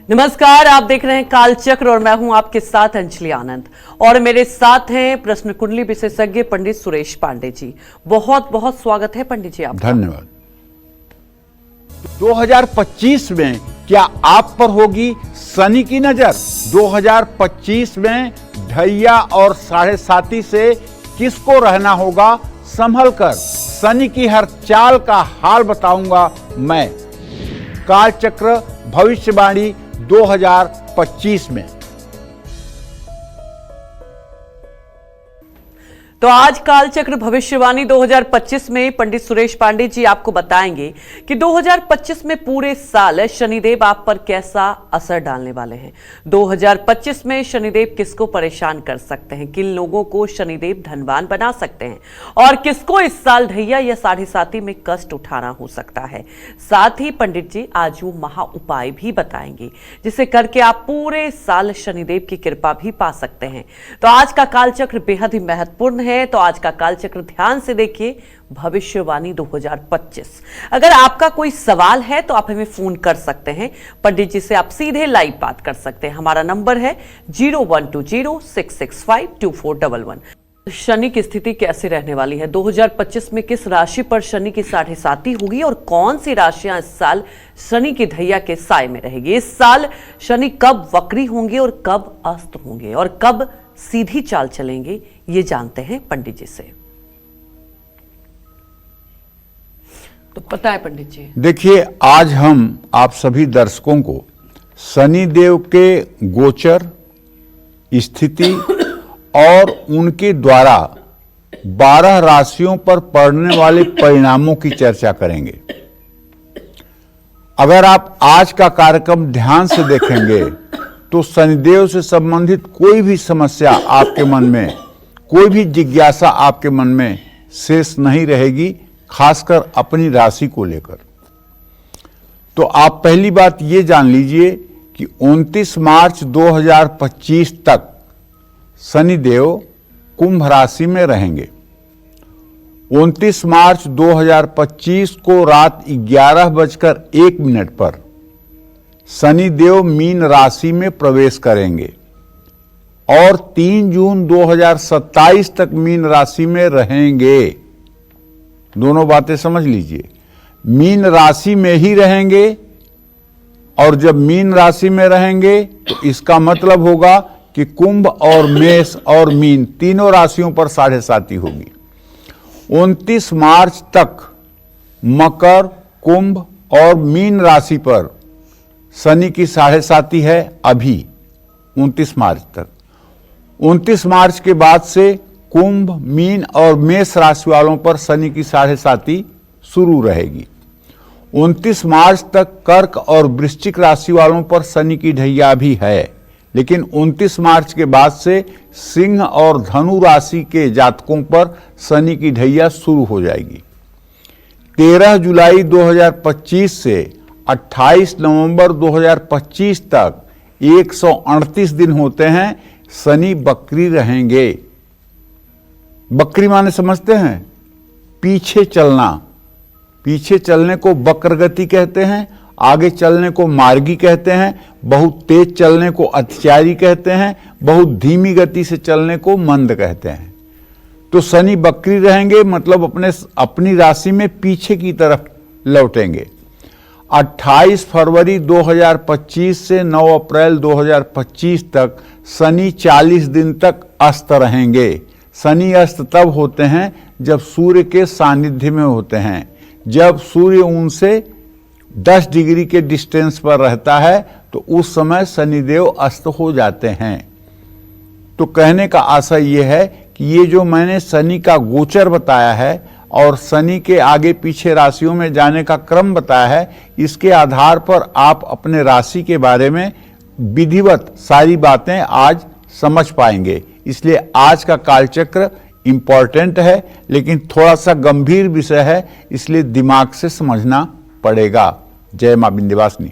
नमस्कार, आप देख रहे हैं कालचक्र और मैं हूं आपके साथ अंजलि आनंद और मेरे साथ हैं प्रश्न कुंडली विशेषज्ञ पंडित सुरेश पांडे जी। बहुत बहुत स्वागत है पंडित जी आपका। धन्यवाद। 2025 में क्या आप पर होगी शनि की नजर? 2025 में ढैया और साढ़े साती से किसको रहना होगा संभल कर? शनि की हर चाल का हाल बताऊंगा मैं। कालचक्र भविष्यवाणी 2025 में। तो आज कालचक्र भविष्यवाणी 2025 में पंडित सुरेश पांडे जी आपको बताएंगे कि 2025 में पूरे साल शनिदेव आप पर कैसा असर डालने वाले हैं। 2025 में शनिदेव किसको परेशान कर सकते हैं, किन लोगों को शनिदेव धनवान बना सकते हैं और किसको इस साल ढैया या साढ़े साती में कष्ट उठाना हो सकता है। साथ ही पंडित जी आज वो महा उपाय भी बताएंगे जिसे करके आप पूरे साल शनिदेव की कृपा भी पा सकते हैं। तो आज का कालचक्र बेहद ही महत्वपूर्ण है। तो आज का कालचक्र ध्यान से देखिए, भविष्यवाणी 2025। अगर आपका कोई सवाल है तो आप हमें फोन कर सकते हैं। पंडित जी से आप सीधे लाइव बात कर सकते हैं। हमारा नंबर है 012066524411। शनि की स्थिति कैसी रहने वाली है? 2025 में किस राशि पर शनि की साढ़े साती होगी और कौन सी राशियां इस साल शनि की ढैया के साए में रहेगी? इस साल शनि कब वक्री होंगे और कब अस्त होंगे और कब सीधी चाल चलेंगे, ये जानते हैं पंडित जी से। तो पता है पंडित जी। देखिए, आज हम आप सभी दर्शकों को शनिदेव के गोचर, स्थिति और उनके द्वारा 12 राशियों पर पड़ने वाले परिणामों की चर्चा करेंगे। अगर आप आज का कार्यक्रम ध्यान से देखेंगे तो शनिदेव से संबंधित कोई भी समस्या आपके मन में, कोई भी जिज्ञासा आपके मन में शेष नहीं रहेगी, खासकर अपनी राशि को लेकर। तो आप पहली बात ये जान लीजिए कि 29 मार्च 2025 तक शनिदेव कुंभ राशि में रहेंगे। 29 मार्च 2025 को रात 11:01 पर शनिदेव मीन राशि में प्रवेश करेंगे और 3 जून 2027 तक मीन राशि में रहेंगे। दोनों बातें समझ लीजिए, मीन राशि में ही रहेंगे और जब मीन राशि में रहेंगे तो इसका मतलब होगा कि कुंभ और मेष और मीन तीनों राशियों पर साढ़े साती होगी। 29 मार्च तक मकर, कुंभ और मीन राशि पर शनि की साढ़े साती है अभी 29 मार्च तक। 29 मार्च के बाद से कुंभ, मीन और मेष राशि वालों पर शनि की साढ़े साती शुरू रहेगी। 29 मार्च तक कर्क और वृश्चिक राशि वालों पर शनि की ढैया भी है, लेकिन 29 मार्च के बाद से सिंह और धनु राशि के जातकों पर शनि की ढैया शुरू हो जाएगी। 13 जुलाई 2025 से 28 नवंबर 2025 तक 138 दिन होते हैं शनि बकरी रहेंगे। बकरी माने समझते हैं? पीछे चलना। पीछे चलने को वक्रगति कहते हैं, आगे चलने को मार्गी कहते हैं, बहुत तेज चलने को अतिचारी कहते हैं, बहुत धीमी गति से चलने को मंद कहते हैं। तो शनि बकरी रहेंगे मतलब अपनी राशि में पीछे की तरफ लौटेंगे। 28 फरवरी 2025 से 9 अप्रैल 2025 तक शनि 40 दिन तक अस्त रहेंगे। शनि अस्त तब होते हैं जब सूर्य के सानिध्य में होते हैं। जब सूर्य उनसे 10 डिग्री के डिस्टेंस पर रहता है तो उस समय शनिदेव अस्त हो जाते हैं। तो कहने का आशय यह है कि ये जो मैंने शनि का गोचर बताया है और शनि के आगे पीछे राशियों में जाने का क्रम बताया है, इसके आधार पर आप अपने राशि के बारे में विधिवत सारी बातें आज समझ पाएंगे। इसलिए आज का कालचक्र इंपॉर्टेंट है, लेकिन थोड़ा सा गंभीर विषय है, इसलिए दिमाग से समझना पड़ेगा। जय मां विंध्यवासिनी।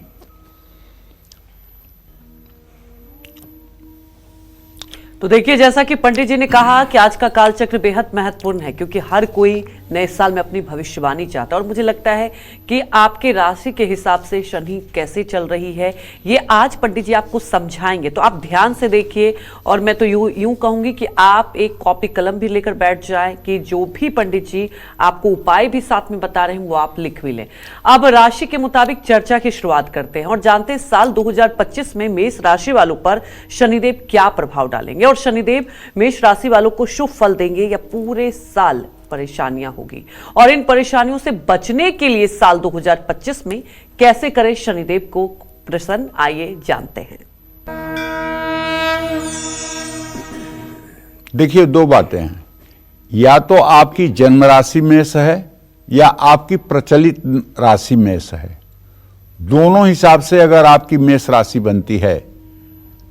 तो देखिए, जैसा कि पंडित जी ने कहा कि आज का कालचक्र बेहद महत्वपूर्ण है क्योंकि हर कोई नए साल में अपनी भविष्यवाणी चाहता है। और मुझे लगता है कि आपके राशि के हिसाब से शनि कैसे चल रही है ये आज पंडित जी आपको समझाएंगे, तो आप ध्यान से देखिए। और मैं तो यूं कहूंगी कि आप एक कॉपी कलम भी लेकर बैठ जाएं कि जो भी पंडित जी आपको उपाय भी साथ में बता रहे हैं वो आप लिख भी लें। अब राशि के मुताबिक चर्चा की शुरुआत करते हैं और जानते हैं साल 2025 में मेष राशि वालों पर शनिदेव क्या प्रभाव डालेंगे और शनिदेव मेष राशि वालों को शुभ फल देंगे या पूरे साल परेशानियां होगी। और इन परेशानियों से बचने के लिए साल 2025 में कैसे करें शनिदेव को प्रसन्न, आइए जानते हैं। देखिए, दो बातें हैं, या तो आपकी जन्म राशि मेष है या आपकी प्रचलित राशि मेष है। दोनों हिसाब से अगर आपकी मेष राशि बनती है,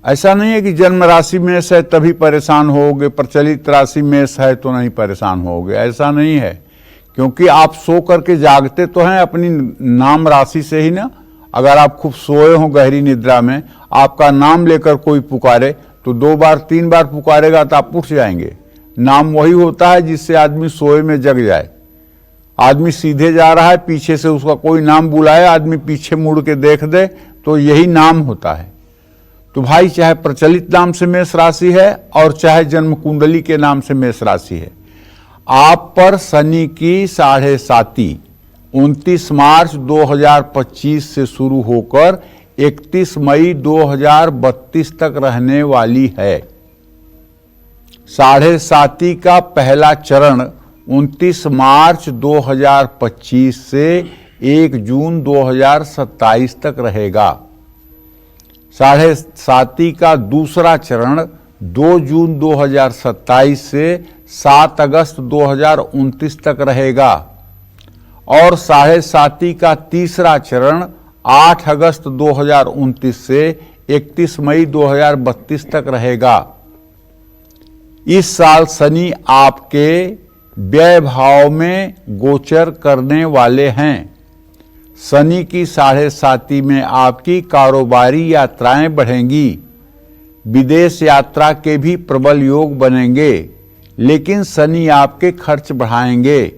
ऐसा नहीं है कि जन्म राशि मेष है तभी परेशान होगे, प्रचलित राशि मेष है तो नहीं परेशान होगे, ऐसा नहीं है। क्योंकि आप सो करके जागते तो हैं अपनी नाम राशि से ही ना। अगर आप खूब सोए हो गहरी निद्रा में, आपका नाम लेकर कोई पुकारे तो 2 बार 3 बार पुकारेगा तो आप उठ जाएंगे। नाम वही होता है जिससे आदमी सोए में जग जाए। आदमी सीधे जा रहा है, पीछे से उसका कोई नाम बुलाए, आदमी पीछे मुड़ के देख दे तो यही नाम होता है। तो भाई, चाहे प्रचलित नाम से मेष राशि है और चाहे जन्म कुंडली के नाम से मेष राशि है, आप पर शनि की 7.5 29 मार्च 2025 से शुरू होकर 31 मई 2032 तक रहने वाली है। 7.5 का पहला चरण 29 मार्च 2025 से 1 जून 2027 तक रहेगा। 7.5 का दूसरा चरण 2 जून 2027 से 7 अगस्त 2029 तक रहेगा और 7.5 का तीसरा चरण 8 अगस्त 2029 से 31 मई 2032 तक रहेगा। इस साल शनि आपके व्यय भाव में गोचर करने वाले हैं। शनि की 7.5 में आपकी कारोबारी यात्राएं बढ़ेंगी, विदेश यात्रा के भी प्रबल योग बनेंगे, लेकिन शनि आपके खर्च बढ़ाएंगे,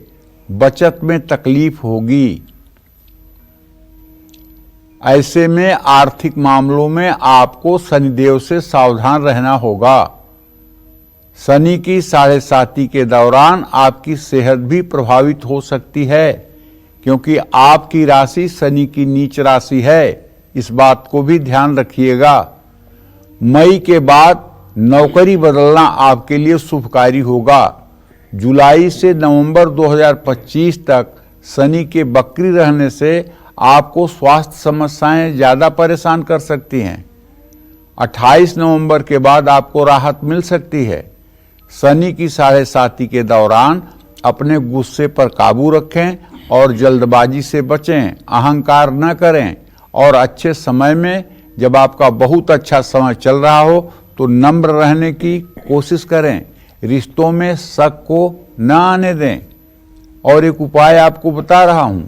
बचत में तकलीफ होगी। ऐसे में आर्थिक मामलों में आपको शनिदेव से सावधान रहना होगा। शनि की 7.5 के दौरान आपकी सेहत भी प्रभावित हो सकती है, क्योंकि आपकी राशि शनि की नीच राशि है। इस बात को भी ध्यान रखिएगा। मई के बाद नौकरी बदलना आपके लिए शुभकारी होगा। जुलाई से नवंबर 2025 तक शनि के वक्री रहने से आपको स्वास्थ्य समस्याएं ज्यादा परेशान कर सकती हैं। 28 नवंबर के बाद आपको राहत मिल सकती है। शनि की 7.5 के दौरान अपने गुस्से पर काबू रखें और जल्दबाजी से बचें, अहंकार न करें और अच्छे समय में, जब आपका बहुत अच्छा समय चल रहा हो तो नम्र रहने की कोशिश करें। रिश्तों में शक को न आने दें। और एक उपाय आपको बता रहा हूं,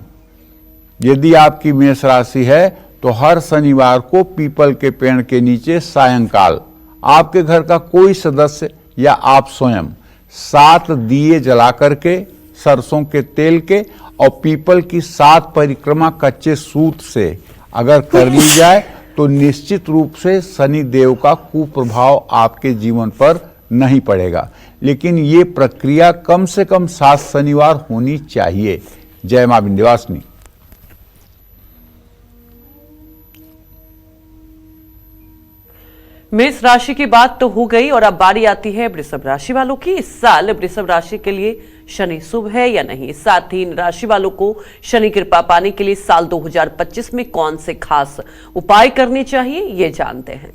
यदि आपकी मेष राशि है तो हर शनिवार को पीपल के पेड़ के नीचे सायंकाल आपके घर का कोई सदस्य या आप स्वयं 7 दिए जला करके सरसों के तेल के और पीपल की 7 परिक्रमा कच्चे सूत से अगर कर ली जाए तो निश्चित रूप से शनि देव का कुप्रभाव आपके जीवन पर नहीं पड़ेगा। लेकिन ये प्रक्रिया कम से कम 7 शनिवार होनी चाहिए। जय मां विंध्यवासिनी। मेष राशि की बात तो हो गई और अब बारी आती है वृषभ राशि वालों की। इस साल वृषभ राशि के लिए शनि शुभ है या नहीं, साथ ही इन राशि वालों को शनि कृपा पाने के लिए साल 2025 में कौन से खास उपाय करने चाहिए, ये जानते हैं।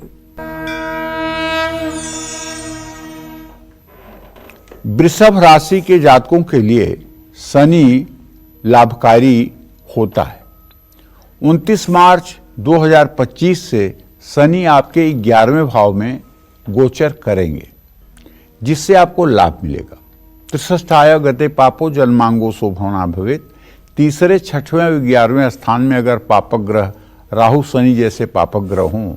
वृषभ राशि के जातकों के लिए शनि लाभकारी होता है। 29 मार्च 2025 से शनि आपके 11वें भाव में गोचर करेंगे, जिससे आपको लाभ मिलेगा। त्रिषष्ठाय गते पापो जन्मांगो शोभना भवेत्। तीसरे, 6वें और 11वें स्थान में अगर पापक ग्रह राहु शनि जैसे पापक ग्रह हों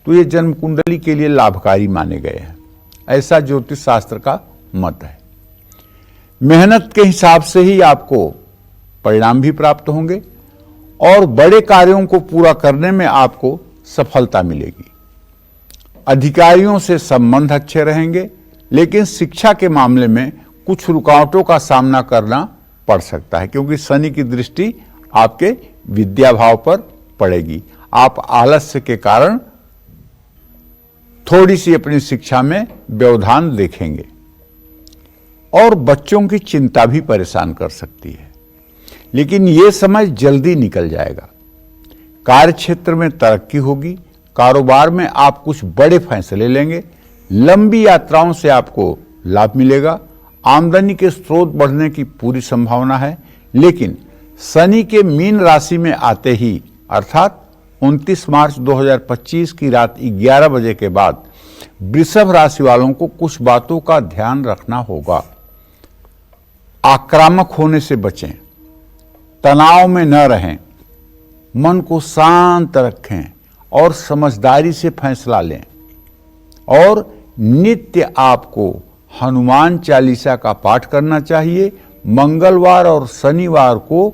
तो ये जन्म कुंडली के लिए लाभकारी माने गए हैं। ऐसा ज्योतिष शास्त्र का मत है। मेहनत के हिसाब से ही आपको परिणाम भी प्राप्त होंगे और बड़े कार्यों को पूरा करने में आपको सफलता मिलेगी। अधिकारियों से संबंध अच्छे रहेंगे, लेकिन शिक्षा के मामले में कुछ रुकावटों का सामना करना पड़ सकता है, क्योंकि शनि की दृष्टि आपके विद्या भाव पर पड़ेगी। आप आलस्य के कारण थोड़ी सी अपनी शिक्षा में व्यवधान देखेंगे और बच्चों की चिंता भी परेशान कर सकती है, लेकिन यह समय जल्दी निकल जाएगा। कार्य क्षेत्र में तरक्की होगी, कारोबार में आप कुछ बड़े फैसले लेंगे, लंबी यात्राओं से आपको लाभ मिलेगा, आमदनी के स्रोत बढ़ने की पूरी संभावना है। लेकिन शनि के मीन राशि में आते ही अर्थात 29 मार्च 2025 की रात 11 बजे के बाद वृषभ राशि वालों को कुछ बातों का ध्यान रखना होगा। आक्रामक होने से बचें, तनाव में न रहें, मन को शांत रखें और समझदारी से फैसला लें। और नित्य आपको हनुमान चालीसा का पाठ करना चाहिए। मंगलवार और शनिवार को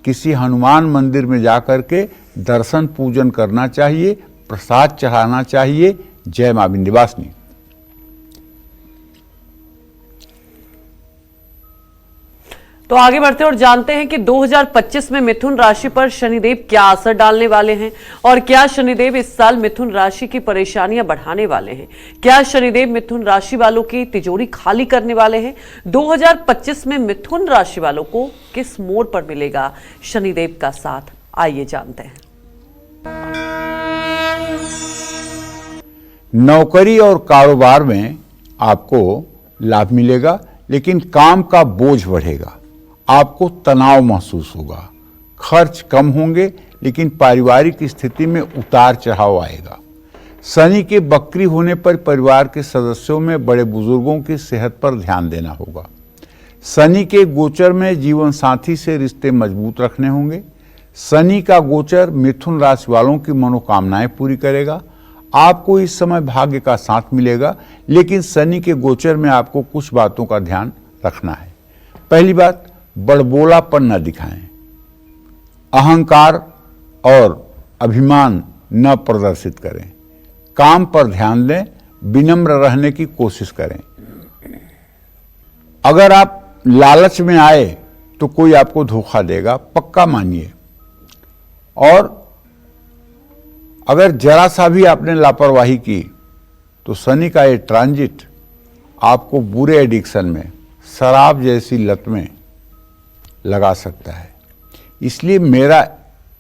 किसी हनुमान मंदिर में जाकर के दर्शन पूजन करना चाहिए, प्रसाद चढ़ाना चाहिए। जय मां विंध्यवासिनी। तो आगे बढ़ते हैं और जानते हैं कि 2025 में मिथुन राशि पर शनिदेव क्या असर डालने वाले हैं और क्या शनिदेव इस साल मिथुन राशि की परेशानियां बढ़ाने वाले हैं। क्या शनिदेव मिथुन राशि वालों की तिजोरी खाली करने वाले हैं। 2025 में मिथुन राशि वालों को किस मोड़ पर मिलेगा शनिदेव का साथ, आइए जानते हैं। नौकरी और कारोबार में आपको लाभ मिलेगा, लेकिन काम का बोझ बढ़ेगा, आपको तनाव महसूस होगा, खर्च कम होंगे, लेकिन पारिवारिक स्थिति में उतार चढ़ाव आएगा। शनि के वक्री होने पर परिवार के सदस्यों में बड़े बुजुर्गों की सेहत पर ध्यान देना होगा। शनि के गोचर में जीवन साथी से रिश्ते मजबूत रखने होंगे। शनि का गोचर मिथुन राशि वालों की मनोकामनाएं पूरी करेगा। आपको इस समय भाग्य का साथ मिलेगा, लेकिन शनि के गोचर में आपको कुछ बातों का ध्यान रखना है। पहली बात, बड़बोलापन न दिखाएं, अहंकार और अभिमान न प्रदर्शित करें, काम पर ध्यान दें, विनम्र रहने की कोशिश करें। अगर आप लालच में आए तो कोई आपको धोखा देगा, पक्का मानिए। और अगर जरा सा भी आपने लापरवाही की तो शनि का ये ट्रांजिट आपको बुरे एडिक्शन में, शराब जैसी लत में लगा सकता है। इसलिए मेरा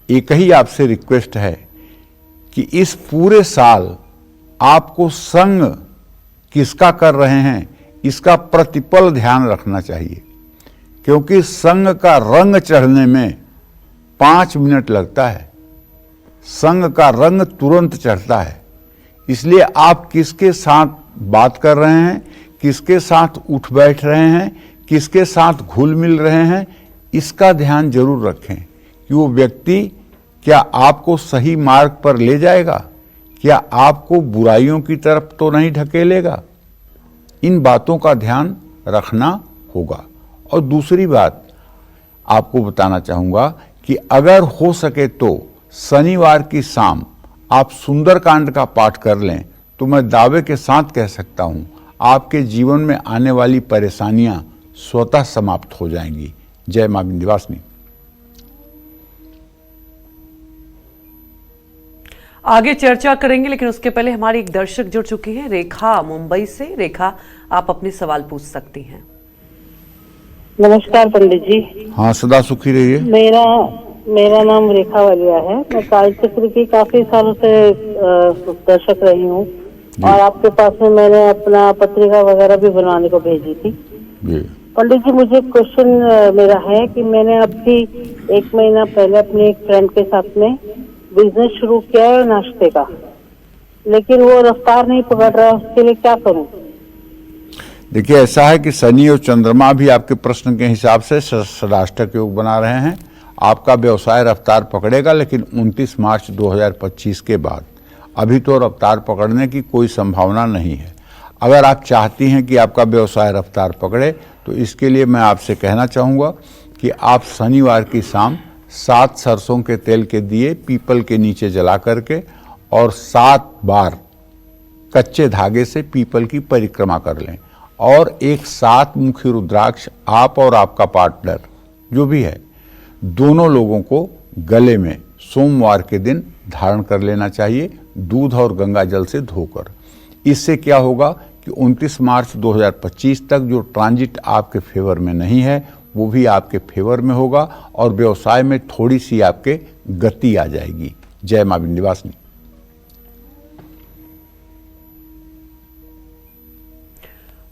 एक ही आपसे रिक्वेस्ट है कि इस पूरे साल आपको संग किसका कर रहे हैं इसका प्रतिपल ध्यान रखना चाहिए, क्योंकि संग का रंग चढ़ने में 5 मिनट लगता है, संग का रंग तुरंत चढ़ता है। इसलिए आप किसके साथ बात कर रहे हैं, किसके साथ उठ बैठ रहे हैं, किसके साथ घुल मिल रहे हैं, इसका ध्यान जरूर रखें कि वो व्यक्ति क्या आपको सही मार्ग पर ले जाएगा, क्या आपको बुराइयों की तरफ तो नहीं ढकेलेगा। इन बातों का ध्यान रखना होगा। और दूसरी बात आपको बताना चाहूँगा कि अगर हो सके तो शनिवार की शाम आप सुंदरकांड का पाठ कर लें तो मैं दावे के साथ कह सकता हूं आपके जीवन में आने वाली परेशानियां स्वतः समाप्त हो जाएंगी। जय मां विंध्यवासिनी। आगे चर्चा करेंगे, लेकिन उसके पहले हमारी एक दर्शक जुड़ चुकी हैं, रेखा मुंबई से। रेखा, आप अपने सवाल पूछ सकती हैं। नमस्कार पंडित जी। हाँ, सदा सुखी रहिए। मेरा नाम रेखा वालिया है। मैं कालचक्र की काफी सालों से दर्शक रही हूँ और आपके पास में मैंने अपना पत्रिका वगैरह भी बनवाने को भेजी थी। पंडित जी, मुझे क्वेश्चन मेरा है कि मैंने अभी 1 महीना पहले अपने एक फ्रेंड के साथ में बिजनेस शुरू किया है नाश्ते का, लेकिन वो रफ्तार नहीं पकड़ रहा है, उसके लिए क्या करूं? देखिए, ऐसा है कि शनि और चंद्रमा भी आपके प्रश्न के हिसाब से षडाष्टक योग बना रहे हैं। आपका व्यवसाय रफ्तार पकड़ेगा, लेकिन 29 मार्च 2025 के बाद। अभी तो रफ्तार पकड़ने की कोई संभावना नहीं है। अगर आप चाहती हैं कि आपका व्यवसाय रफ्तार पकड़े तो इसके लिए मैं आपसे कहना चाहूँगा कि आप शनिवार की शाम 7 सरसों के तेल के दिए पीपल के नीचे जला करके और 7 बार कच्चे धागे से पीपल की परिक्रमा कर लें और एक 7 मुखी रुद्राक्ष आप और आपका पार्टनर जो भी है दोनों लोगों को गले में सोमवार के दिन धारण कर लेना चाहिए, दूध और गंगा जल से धोकर। इससे क्या होगा कि 29 मार्च 2025 तक जो ट्रांजिट आपके फेवर में नहीं है वो भी आपके फेवर में होगा और व्यवसाय में थोड़ी सी आपके गति आ जाएगी। जय मां विंध्यवासिनी।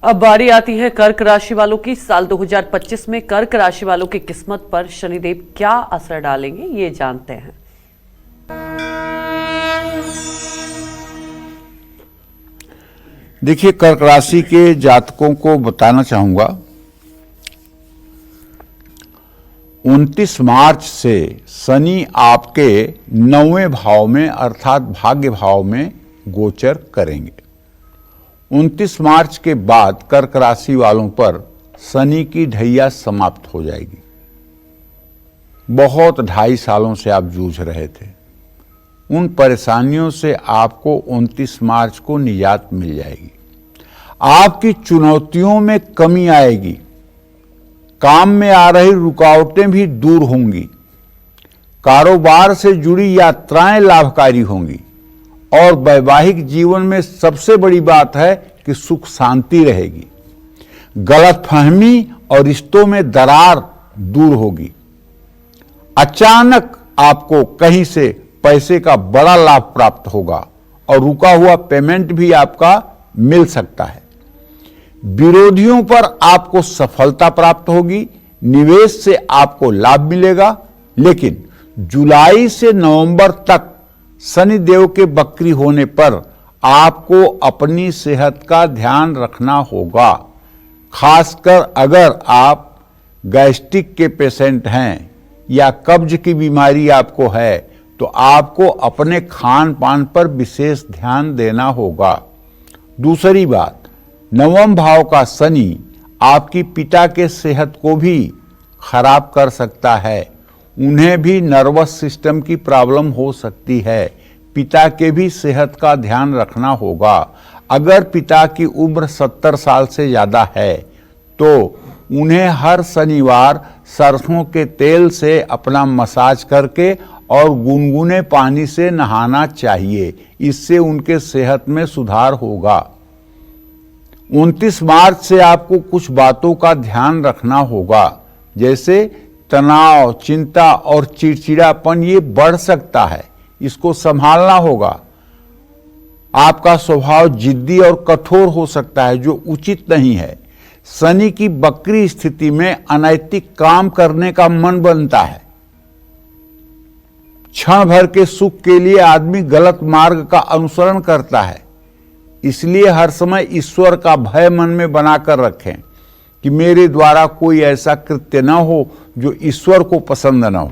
अब बारी आती है कर्क राशि वालों की। साल 2025 में कर्क राशि वालों की किस्मत पर शनिदेव क्या असर डालेंगे, ये जानते हैं। देखिए, कर्क राशि के जातकों को बताना चाहूंगा 29 मार्च से शनि आपके 9वें भाव में अर्थात भाग्य भाव में गोचर करेंगे। 29 मार्च के बाद कर्क राशि वालों पर शनि की ढैया समाप्त हो जाएगी। बहुत 2.5 सालों से आप जूझ रहे थे, उन परेशानियों से आपको 29 मार्च को निजात मिल जाएगी। आपकी चुनौतियों में कमी आएगी, काम में आ रही रुकावटें भी दूर होंगी, कारोबार से जुड़ी यात्राएं लाभकारी होंगी और वैवाहिक जीवन में सबसे बड़ी बात है कि सुख शांति रहेगी। गलतफहमी और रिश्तों में दरार दूर होगी। अचानक आपको कहीं से पैसे का बड़ा लाभ प्राप्त होगा और रुका हुआ पेमेंट भी आपका मिल सकता है। विरोधियों पर आपको सफलता प्राप्त होगी, निवेश से आपको लाभ मिलेगा। लेकिन जुलाई से नवंबर तक शनिदेव के वक्री होने पर आपको अपनी सेहत का ध्यान रखना होगा। खासकर अगर आप गैस्ट्रिक के पेशेंट हैं या कब्ज की बीमारी आपको है तो आपको अपने खान पान पर विशेष ध्यान देना होगा। दूसरी बात, 9वें भाव का शनि आपकी पिता के सेहत को भी खराब कर सकता है। उन्हें भी नर्वस सिस्टम की प्रॉब्लम हो सकती है। पिता के भी सेहत का ध्यान रखना होगा। अगर पिता की उम्र 70 साल से ज़्यादा है तो उन्हें हर शनिवार सरसों के तेल से अपना मसाज करके और गुनगुने पानी से नहाना चाहिए। इससे उनके सेहत में सुधार होगा। 29 मार्च से आपको कुछ बातों का ध्यान रखना होगा, जैसे तनाव, चिंता और चिड़चिड़ापन ये बढ़ सकता है, इसको संभालना होगा। आपका स्वभाव जिद्दी और कठोर हो सकता है जो उचित नहीं है। शनि की वक्री स्थिति में अनैतिक काम करने का मन बनता है। क्षण भर के सुख के लिए आदमी गलत मार्ग का अनुसरण करता है। इसलिए हर समय ईश्वर का भय मन में बनाकर रखें कि मेरे द्वारा कोई ऐसा कृत्य न हो जो ईश्वर को पसंद न हो।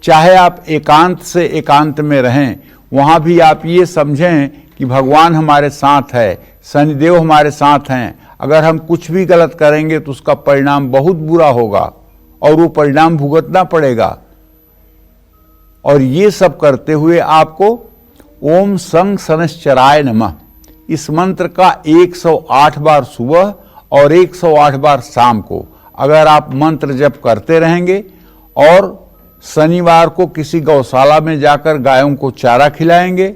चाहे आप एकांत से एकांत में रहें, वहां भी आप ये समझें कि भगवान हमारे साथ है, शनिदेव हमारे साथ हैं। अगर हम कुछ भी गलत करेंगे तो उसका परिणाम बहुत बुरा होगा और वो परिणाम भुगतना पड़ेगा। और ये सब करते हुए आपको ओम संग शनश्चराय नमः इस मंत्र का 108 बार सुबह और 108 बार शाम को अगर आप मंत्र जप करते रहेंगे और शनिवार को किसी गौशाला में जाकर गायों को चारा खिलाएंगे,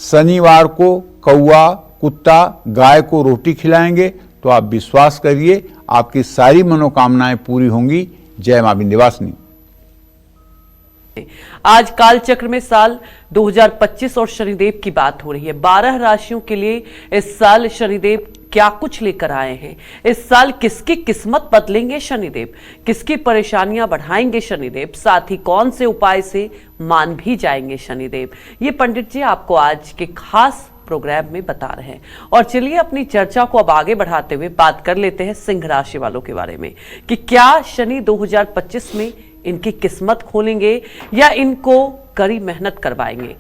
शनिवार को कौवा, कुत्ता, गाय को रोटी खिलाएंगे, तो आप विश्वास करिए आपकी सारी मनोकामनाएं पूरी होंगी। जय मां विंध्यवासिनी। आज काल चक्र में साल 2025 और शनिदेव की बात हो रही है। 12 राशियों के लिए इस साल शनिदेव क्या कुछ लेकर आए हैं। इस साल किसकी किस्मत बदलेंगे शनिदेव, किसकी परेशानियां बढ़ाएंगे शनिदेव, साथ ही कौन से उपाय से मान भी जाएंगे शनिदेव, ये पंडित जी आपको आज के खास प्रोग्राम में बता रहे हैं। और चलिए अपनी चर्चा को अब आगे बढ़ाते हुए बात कर लेते हैं सिंह राशि वालों के बारे में कि क्या शनि 2025 में इनकी किस्मत खोलेंगे या इनको कड़ी मेहनत करवाएंगे।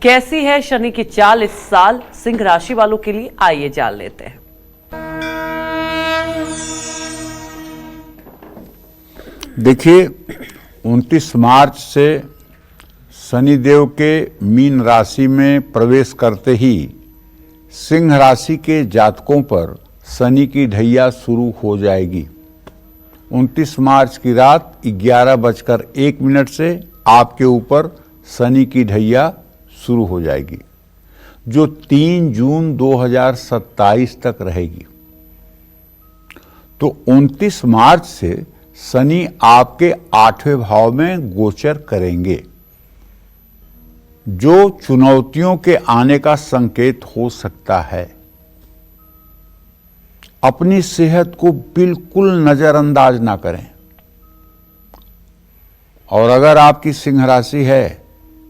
कैसी है शनि की चाल इस साल सिंह राशि वालों के लिए, आइए जान लेते हैं। देखिए, 29 मार्च से शनिदेव के मीन राशि में प्रवेश करते ही सिंह राशि के जातकों पर शनि की ढैया शुरू हो जाएगी। 29 मार्च की रात 11:01 से आपके ऊपर शनि की ढैया शुरू हो जाएगी, जो 3 जून 2027 तक रहेगी। तो 29 मार्च से शनि आपके 8वें भाव में गोचर करेंगे, जो चुनौतियों के आने का संकेत हो सकता है। अपनी सेहत को बिल्कुल नजरअंदाज ना करें, और अगर आपकी सिंह राशि है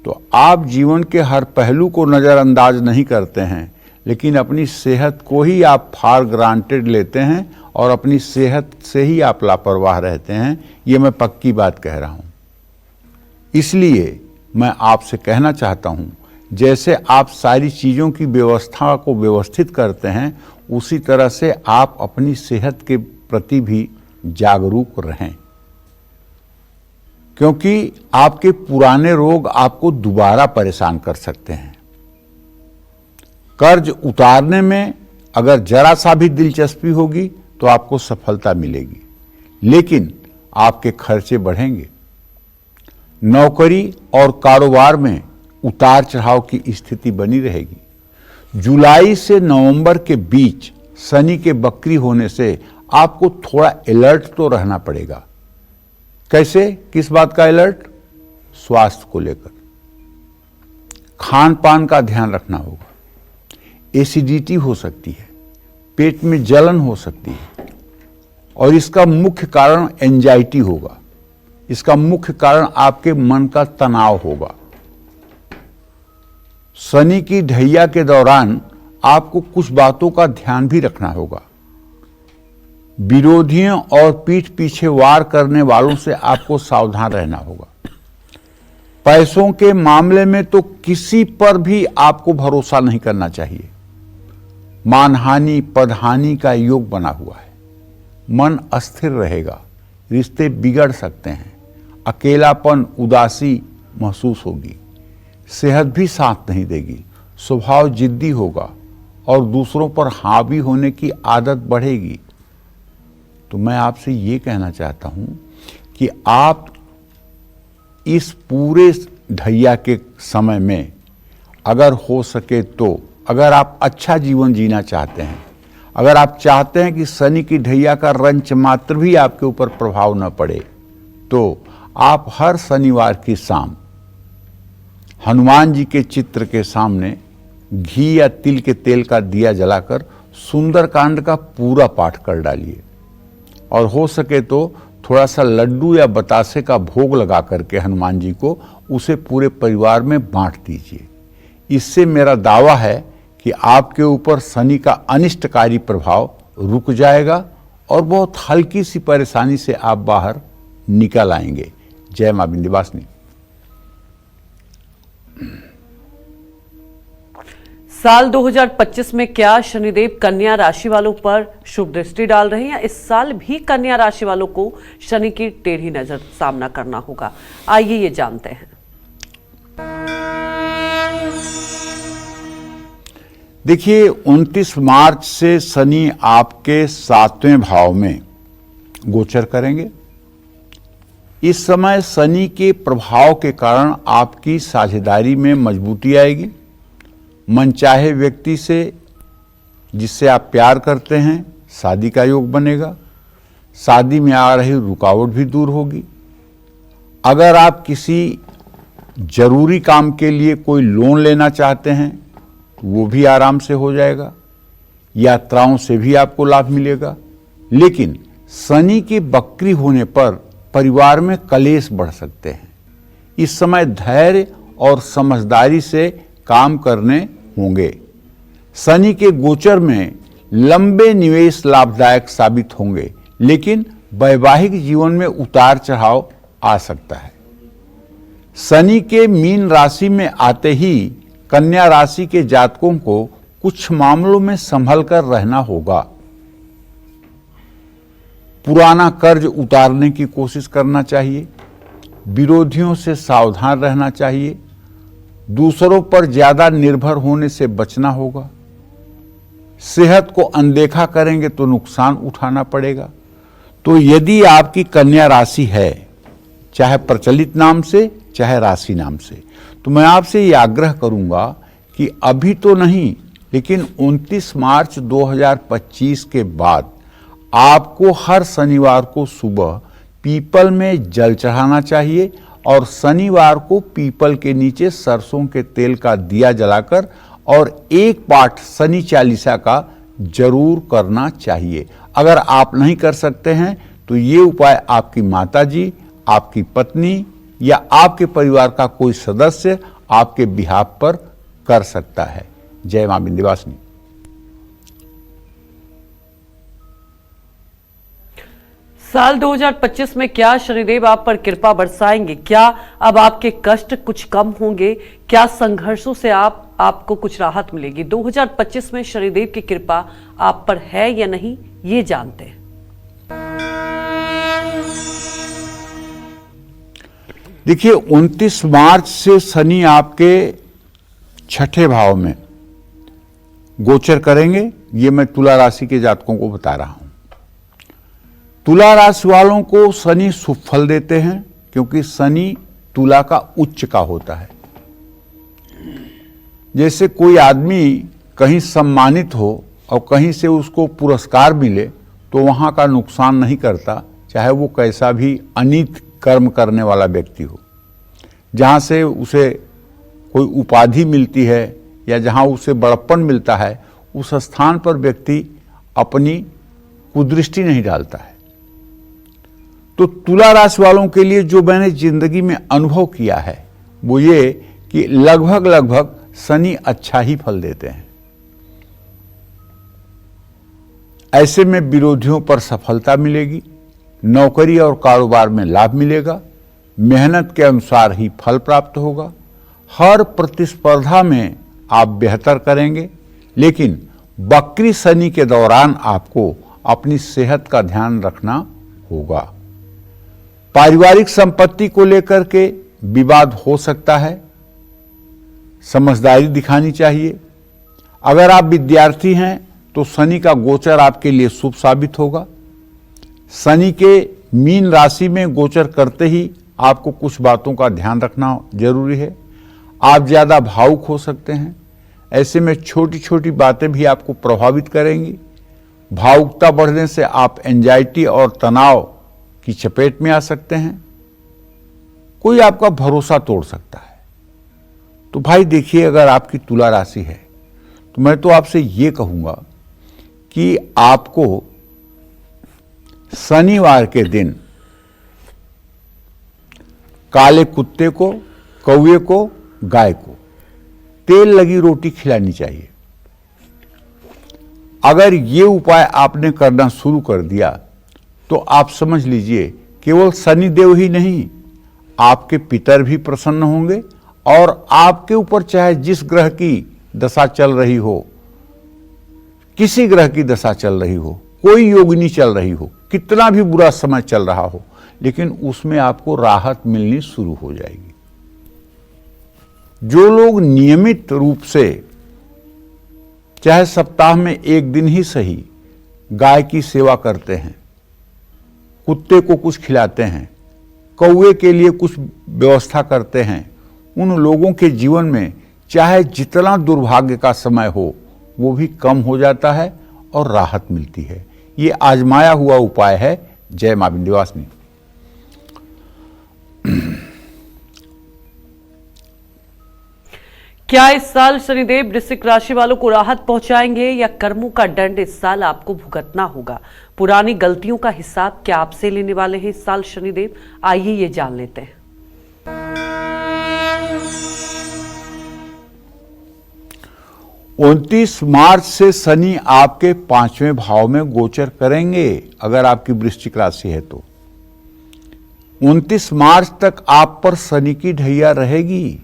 तो आप जीवन के हर पहलू को नजरअंदाज नहीं करते हैं, लेकिन अपनी सेहत को ही आप फॉर ग्रांटेड लेते हैं और अपनी सेहत से ही आप लापरवाह रहते हैं। ये मैं पक्की बात कह रहा हूं। इसलिए मैं आपसे कहना चाहता हूं, जैसे आप सारी चीजों की व्यवस्था को व्यवस्थित करते हैं, उसी तरह से आप अपनी सेहत के प्रति भी जागरूक रहें, क्योंकि आपके पुराने रोग आपको दोबारा परेशान कर सकते हैं। कर्ज उतारने में अगर जरा सा भी दिलचस्पी होगी तो आपको सफलता मिलेगी, लेकिन आपके खर्चे बढ़ेंगे। नौकरी और कारोबार में उतार चढ़ाव की स्थिति बनी रहेगी। जुलाई से नवंबर के बीच शनि के वक्री होने से आपको थोड़ा अलर्ट तो रहना पड़ेगा। कैसे? किस बात का अलर्ट? स्वास्थ्य को लेकर। खान पान का ध्यान रखना होगा। एसिडिटी हो सकती है, पेट में जलन हो सकती है, और इसका मुख्य कारण एंजाइटी होगा। इसका मुख्य कारण आपके मन का तनाव होगा। शनि की ढैया के दौरान आपको कुछ बातों का ध्यान भी रखना होगा। विरोधियों और पीठ पीछे वार करने वालों से आपको सावधान रहना होगा। पैसों के मामले में तो किसी पर भी आपको भरोसा नहीं करना चाहिए। मानहानि पदहानि का योग बना हुआ है। मन अस्थिर रहेगा, रिश्ते बिगड़ सकते हैं, अकेलापन उदासी महसूस होगी, सेहत भी साथ नहीं देगी, स्वभाव जिद्दी होगा और दूसरों पर हावी होने की आदत बढ़ेगी। तो मैं आपसे ये कहना चाहता हूं कि आप इस पूरे ढैया के समय में अगर हो सके तो, अगर आप अच्छा जीवन जीना चाहते हैं, अगर आप चाहते हैं कि शनि की ढैया का रंच मात्र भी आपके ऊपर प्रभाव न पड़े, तो आप हर शनिवार की शाम हनुमान जी के चित्र के सामने घी या तिल के तेल का दिया जलाकर सुंदरकांड का पूरा पाठ कर डालिए, और हो सके तो थोड़ा सा लड्डू या बतासे का भोग लगा करके हनुमान जी को उसे पूरे परिवार में बांट दीजिए। इससे मेरा दावा है कि आपके ऊपर शनि का अनिष्टकारी प्रभाव रुक जाएगा और बहुत हल्की सी परेशानी से आप बाहर निकल आएंगे। जय मां विंध्यवासिनी। साल 2025 में क्या शनिदेव कन्या राशि वालों पर शुभ दृष्टि डाल रहे हैं, या इस साल भी कन्या राशि वालों को शनि की टेढ़ी नजर सामना करना होगा? आइए ये जानते हैं। देखिए, 29 मार्च से शनि आपके 7वें भाव में गोचर करेंगे। इस समय शनि के प्रभाव के कारण आपकी साझेदारी में मजबूती आएगी। मनचाहे व्यक्ति से, जिससे आप प्यार करते हैं, शादी का योग बनेगा। शादी में आ रही रुकावट भी दूर होगी। अगर आप किसी जरूरी काम के लिए कोई लोन लेना चाहते हैं, वो भी आराम से हो जाएगा। यात्राओं से भी आपको लाभ मिलेगा। लेकिन शनि के वक्री होने पर परिवार में कलेश बढ़ सकते हैं। इस समय धैर्य और समझदारी से काम करने होंगे। शनि के गोचर में लंबे निवेश लाभदायक साबित होंगे, लेकिन वैवाहिक जीवन में उतार चढ़ाव आ सकता है। शनि के मीन राशि में आते ही कन्या राशि के जातकों को कुछ मामलों में संभल कर रहना होगा। पुराना कर्ज उतारने की कोशिश करना चाहिए, विरोधियों से सावधान रहना चाहिए, दूसरों पर ज्यादा निर्भर होने से बचना होगा, सेहत को अनदेखा करेंगे तो नुकसान उठाना पड़ेगा। तो यदि आपकी कन्या राशि है, चाहे प्रचलित नाम से चाहे राशि नाम से, तो मैं आपसे ये आग्रह करूंगा कि अभी तो नहीं, लेकिन 29 मार्च 2025 के बाद आपको हर शनिवार को सुबह पीपल में जल चढ़ाना चाहिए और शनिवार को पीपल के नीचे सरसों के तेल का दिया जलाकर और एक पाठ शनि चालीसा का जरूर करना चाहिए। अगर आप नहीं कर सकते हैं तो ये उपाय आपकी माताजी, आपकी पत्नी या आपके परिवार का कोई सदस्य आपके बिहाफ पर कर सकता है। जय मां विंध्यवासिनी। साल 2025 में क्या शनिदेव आप पर कृपा बरसाएंगे? क्या अब आपके कष्ट कुछ कम होंगे? क्या संघर्षों से आपको कुछ राहत मिलेगी? 2025 में शनिदेव की कृपा आप पर है या नहीं, ये जानते हैं। देखिए, 29 मार्च से शनि आपके छठे भाव में गोचर करेंगे। ये मैं तुला राशि के जातकों को बता रहा हूं। तुला राशि वालों को शनि शुभ फल देते हैं, क्योंकि शनि तुला का उच्च का होता है। जैसे कोई आदमी कहीं सम्मानित हो और कहीं से उसको पुरस्कार मिले तो वहां का नुकसान नहीं करता, चाहे वो कैसा भी अनित कर्म करने वाला व्यक्ति हो। जहां से उसे कोई उपाधि मिलती है या जहां उसे बड़प्पन मिलता है, उस स्थान पर व्यक्ति अपनी कुदृष्टि नहीं डालता है। तो तुला राशि वालों के लिए जो मैंने जिंदगी में अनुभव किया है वो ये कि लगभग शनि अच्छा ही फल देते हैं। ऐसे में विरोधियों पर सफलता मिलेगी, नौकरी और कारोबार में लाभ मिलेगा, मेहनत के अनुसार ही फल प्राप्त होगा, हर प्रतिस्पर्धा में आप बेहतर करेंगे। लेकिन वक्री शनि के दौरान आपको अपनी सेहत का ध्यान रखना होगा। पारिवारिक संपत्ति को लेकर के विवाद हो सकता है, समझदारी दिखानी चाहिए। अगर आप विद्यार्थी हैं तो शनि का गोचर आपके लिए शुभ साबित होगा। शनि के मीन राशि में गोचर करते ही आपको कुछ बातों का ध्यान रखना जरूरी है। आप ज्यादा भावुक हो सकते हैं, ऐसे में छोटी छोटी बातें भी आपको प्रभावित करेंगी। भावुकता बढ़ने से आप एंजाइटी और तनाव की चपेट में आ सकते हैं। कोई आपका भरोसा तोड़ सकता है। तो भाई देखिए, अगर आपकी तुला राशि है तो मैं तो आपसे ये कहूंगा कि आपको शनिवार के दिन काले कुत्ते को, कौवे को, गाय को तेल लगी रोटी खिलानी चाहिए। अगर ये उपाय आपने करना शुरू कर दिया तो आप समझ लीजिए केवल शनिदेव ही नहीं, आपके पितर भी प्रसन्न होंगे और आपके ऊपर चाहे जिस ग्रह की दशा चल रही हो, किसी ग्रह की दशा चल रही हो, कोई योगिनी चल रही हो, कितना भी बुरा समय चल रहा हो, लेकिन उसमें आपको राहत मिलनी शुरू हो जाएगी। जो लोग नियमित रूप से, चाहे सप्ताह में एक दिन ही सही, गाय की सेवा करते हैं, कुत्ते को कुछ खिलाते हैं, कौवे के लिए कुछ व्यवस्था करते हैं, उन लोगों के जीवन में चाहे जितना दुर्भाग्य का समय हो वो भी कम हो जाता है और राहत मिलती है। ये आजमाया हुआ उपाय है। जय मां विंध्यवासिनी। क्या इस साल शनिदेव वृश्चिक राशि वालों को राहत पहुंचाएंगे या कर्मों का दंड इस साल आपको भुगतना होगा? पुरानी गलतियों का हिसाब क्या आपसे लेने वाले हैं इस साल शनिदेव? आइए ये जान लेते हैं। 29 मार्च से शनि आपके 5वें भाव में गोचर करेंगे। अगर आपकी वृश्चिक राशि है तो 29 मार्च तक आप पर शनि की ढैया रहेगी,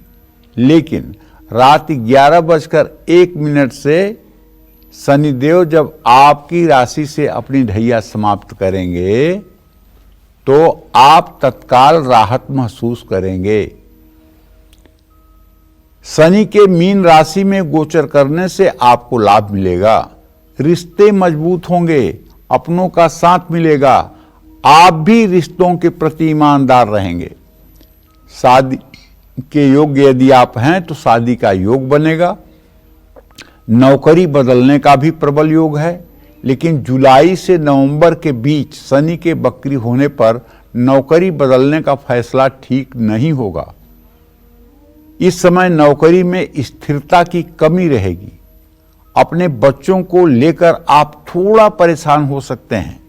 लेकिन रात 11:01 से शनिदेव जब आपकी राशि से अपनी ढैया समाप्त करेंगे तो आप तत्काल राहत महसूस करेंगे। शनि के मीन राशि में गोचर करने से आपको लाभ मिलेगा, रिश्ते मजबूत होंगे, अपनों का साथ मिलेगा, आप भी रिश्तों के प्रति ईमानदार रहेंगे। शादी के योग्य यदि आप हैं तो शादी का योग बनेगा। नौकरी बदलने का भी प्रबल योग है, लेकिन जुलाई से नवंबर के बीच शनि के वक्री होने पर नौकरी बदलने का फैसला ठीक नहीं होगा। इस समय नौकरी में स्थिरता की कमी रहेगी। अपने बच्चों को लेकर आप थोड़ा परेशान हो सकते हैं।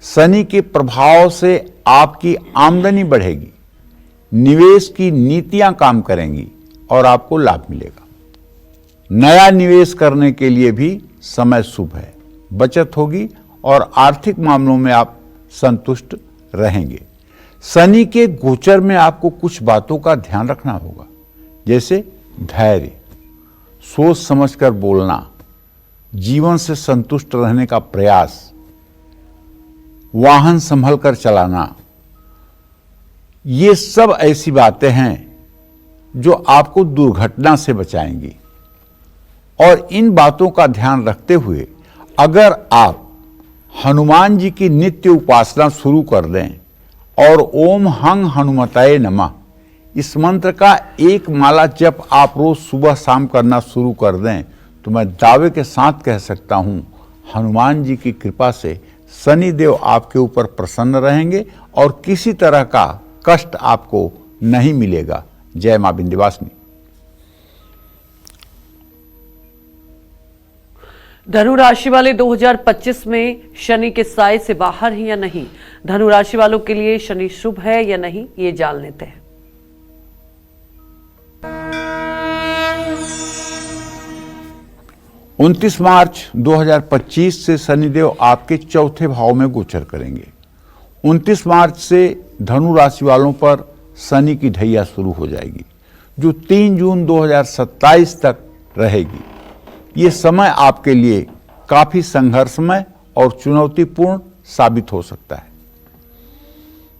शनि के प्रभाव से आपकी आमदनी बढ़ेगी, निवेश की नीतियां काम करेंगी और आपको लाभ मिलेगा। नया निवेश करने के लिए भी समय शुभ है, बचत होगी और आर्थिक मामलों में आप संतुष्ट रहेंगे। शनि के गोचर में आपको कुछ बातों का ध्यान रखना होगा, जैसे धैर्य, सोच समझकर बोलना, जीवन से संतुष्ट रहने का प्रयास, वाहन संभल कर चलाना। ये सब ऐसी बातें हैं जो आपको दुर्घटना से बचाएंगी। और इन बातों का ध्यान रखते हुए अगर आप हनुमान जी की नित्य उपासना शुरू कर दें और ओम हंग हनुमताय नमः इस मंत्र का एक माला जप आप रोज सुबह शाम करना शुरू कर दें तो मैं दावे के साथ कह सकता हूं, हनुमान जी की कृपा से शनिदेव आपके ऊपर प्रसन्न रहेंगे और किसी तरह का कष्ट आपको नहीं मिलेगा। जय मां विंध्यवासिनी। धनु राशि वाले 2025 में शनि के साए से बाहर हैं या नहीं, धनु राशि वालों के लिए शनि शुभ है या नहीं, ये जान लेते हैं। 29 मार्च 2025 से शनिदेव आपके चौथे भाव में गोचर करेंगे। 29 मार्च से धनु राशि वालों पर शनि की ढैया शुरू हो जाएगी, जो 3 जून 2027 तक रहेगी। ये समय आपके लिए काफी संघर्षमय और चुनौतीपूर्ण साबित हो सकता है।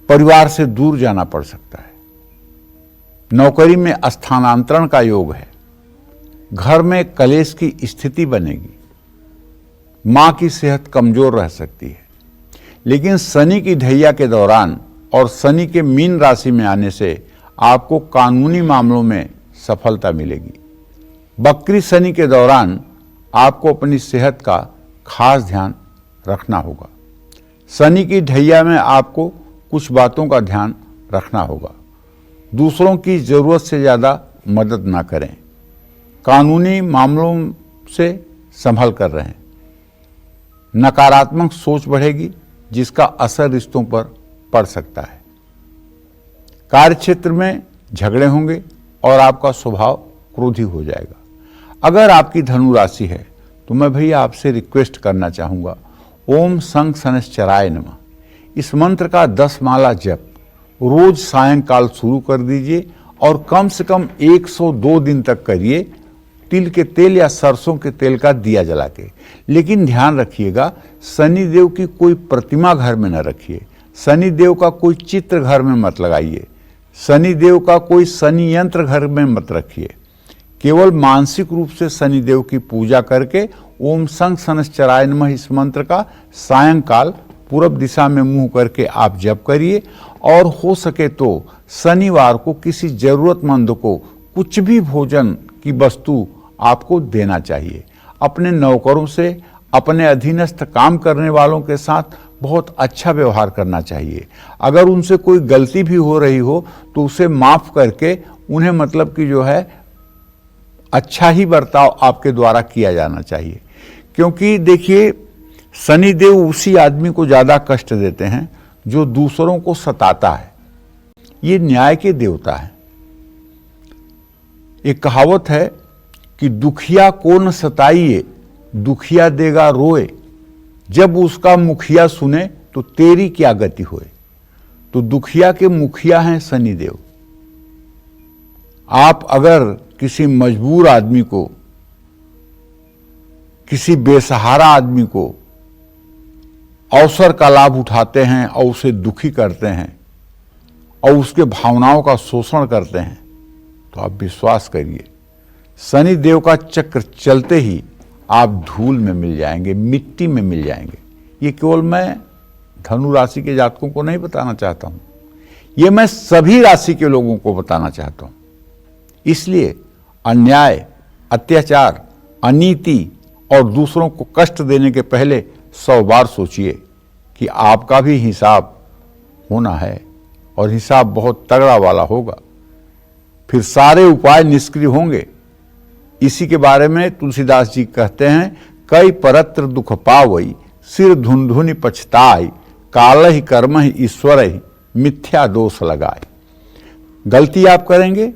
परिवार से दूर जाना पड़ सकता है। नौकरी में स्थानांतरण का योग है। घर में कलेश की स्थिति बनेगी। मां की सेहत कमजोर रह सकती है। लेकिन शनि की ढैया के दौरान और शनि के मीन राशि में आने से आपको कानूनी मामलों में सफलता मिलेगी। वक्री शनि के दौरान आपको अपनी सेहत का खास ध्यान रखना होगा। शनि की ढैया में आपको कुछ बातों का ध्यान रखना होगा। दूसरों की जरूरत से ज़्यादा मदद ना करें। कानूनी मामलों से संभल कर रहें। नकारात्मक सोच बढ़ेगी, जिसका असर रिश्तों पर पड़ सकता है। कार्यक्षेत्र में झगड़े होंगे और आपका स्वभाव क्रोधी हो जाएगा। अगर आपकी धनु राशि है तो मैं भैया आपसे रिक्वेस्ट करना चाहूँगा, ओम संग शनैश्चराय नमः इस मंत्र का 10 माला जप रोज सायंकाल शुरू कर दीजिए और कम से कम 102 दिन तक करिए, तिल के तेल या सरसों के तेल का दिया जला के। लेकिन ध्यान रखिएगा, शनिदेव की कोई प्रतिमा घर में न रखिए, शनिदेव का कोई चित्र घर में मत लगाइए, शनिदेव का कोई शनि यंत्र घर में मत रखिए। केवल मानसिक रूप से शनिदेव की पूजा करके ओम संग शनैश्चराय नमः इस मंत्र का सायंकाल पूरब दिशा में मुंह करके आप जप करिए। और हो सके तो शनिवार को किसी जरूरतमंद को कुछ भी भोजन की वस्तु आपको देना चाहिए। अपने नौकरों से, अपने अधीनस्थ काम करने वालों के साथ बहुत अच्छा व्यवहार करना चाहिए। अगर उनसे कोई गलती भी हो रही हो तो उसे माफ करके उन्हें मतलब कि जो है अच्छा ही बर्ताव आपके द्वारा किया जाना चाहिए। क्योंकि देखिए, शनिदेव उसी आदमी को ज्यादा कष्ट देते हैं जो दूसरों को सताता है। ये न्याय के देवता है। एक कहावत है कि दुखिया को न सताइए, दुखिया देगा रोए, जब उसका मुखिया सुने तो तेरी क्या गति होए। तो दुखिया के मुखिया हैं शनिदेव। आप अगर किसी मजबूर आदमी को किसी बेसहारा आदमी को अवसर का लाभ उठाते हैं और उसे दुखी करते हैं और उसके भावनाओं का शोषण करते हैं, तो आप विश्वास करिए शनि देव का चक्र चलते ही आप धूल में मिल जाएंगे, मिट्टी में मिल जाएंगे। ये केवल मैं धनु राशि के जातकों को नहीं बताना चाहता हूं, ये मैं सभी राशि के लोगों को बताना चाहता हूं। इसलिए अन्याय, अत्याचार, अनीति और दूसरों को कष्ट देने के पहले 100 बार सोचिए कि आपका भी हिसाब होना है और हिसाब बहुत तगड़ा वाला होगा, फिर सारे उपाय निष्क्रिय होंगे। इसी के बारे में तुलसीदास जी कहते हैं, कई परत्र दुख पावई, सिर धुंधुनि पछताई, काल ही कर्म ही ईश्वर ही, मिथ्या दोष लगाए। गलती आप करेंगे,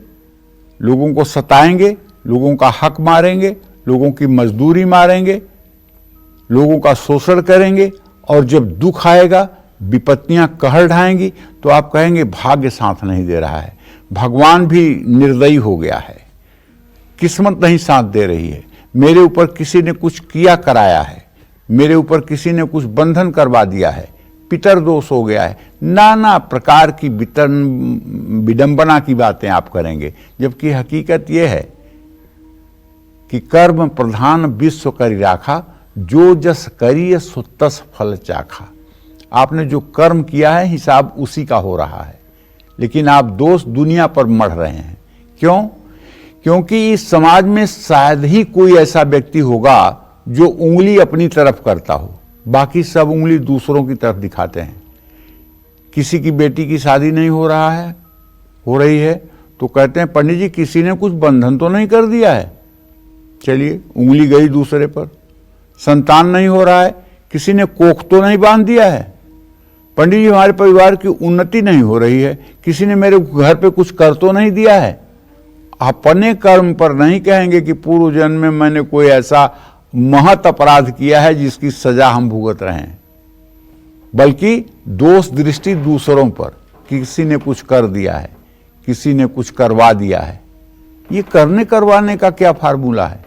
लोगों को सताएंगे, लोगों का हक मारेंगे, लोगों की मजदूरी मारेंगे, लोगों का शोषण करेंगे, और जब दुख आएगा, विपत्तियां कहर ढाएंगी, तो आप कहेंगे भाग्य साथ नहीं दे रहा है, भगवान भी निर्दयी हो गया है, किस्मत नहीं साथ दे रही है, मेरे ऊपर किसी ने कुछ किया कराया है, मेरे ऊपर किसी ने कुछ बंधन करवा दिया है, पितर दोष हो गया है। नाना प्रकार की विडंबना की बातें आप करेंगे, जबकि हकीकत यह है कि कर्म प्रधान विश्व करी राखा, जो जस करिय सो तस फल चाखा। आपने जो कर्म किया है हिसाब उसी का हो रहा है, लेकिन आप दोष दुनिया पर मढ़ रहे हैं। क्यों? क्योंकि इस समाज में शायद ही कोई ऐसा व्यक्ति होगा जो उंगली अपनी तरफ करता हो, बाकी सब उंगली दूसरों की तरफ दिखाते हैं। किसी की बेटी की शादी नहीं हो रही है तो कहते हैं पंडित जी किसी ने कुछ बंधन तो नहीं कर दिया है, चलिए उंगली गई दूसरे पर। संतान नहीं हो रहा है, किसी ने कोख तो नहीं बांध दिया है, पंडित जी हमारे परिवार की उन्नति नहीं हो रही है, किसी ने मेरे घर पे कुछ कर तो नहीं दिया है। अपने कर्म पर नहीं कहेंगे कि पूर्व जन्म में मैंने कोई ऐसा महत अपराध किया है जिसकी सजा हम भुगत रहे हैं, बल्कि दोष दृष्टि दूसरों पर, किसी ने कुछ कर दिया है, किसी ने कुछ करवा दिया है। ये करने करवाने का क्या फार्मूला है?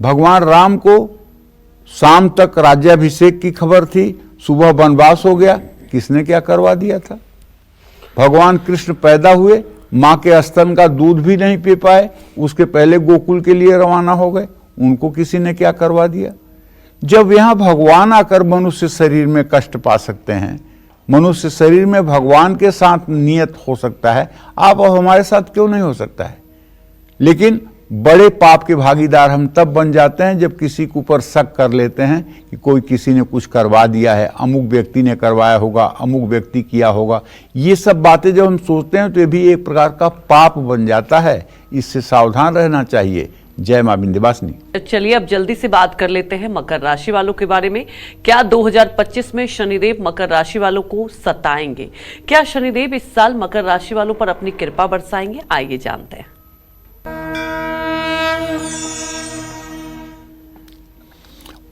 भगवान राम को शाम तक राज्याभिषेक की खबर थी, सुबह वनवास हो गया, किसने क्या करवा दिया था? भगवान कृष्ण पैदा हुए, मां के स्तन का दूध भी नहीं पी पाए, उसके पहले गोकुल के लिए रवाना हो गए, उनको किसी ने क्या करवा दिया? जब यहां भगवान आकर मनुष्य शरीर में कष्ट पा सकते हैं, मनुष्य शरीर में भगवान के साथ नियत हो सकता है, आप और हमारे साथ क्यों नहीं हो सकता है? लेकिन बड़े पाप के भागीदार हम तब बन जाते हैं जब किसी के ऊपर शक कर लेते हैं कि कोई किसी ने कुछ करवा दिया है, अमुक व्यक्ति ने करवाया होगा, अमुक व्यक्ति किया होगा। ये सब बातें जब हम सोचते हैं तो ये भी एक प्रकार का पाप बन जाता है, इससे सावधान रहना चाहिए। जय मां विंध्यवासिनी। चलिए अब जल्दी से बात कर लेते हैं मकर राशि वालों के बारे में। क्या 2025 में शनिदेव मकर राशि वालों को सताएंगे? क्या शनिदेव इस साल मकर राशि वालों पर अपनी कृपा बरसाएंगे? आइए जानते हैं।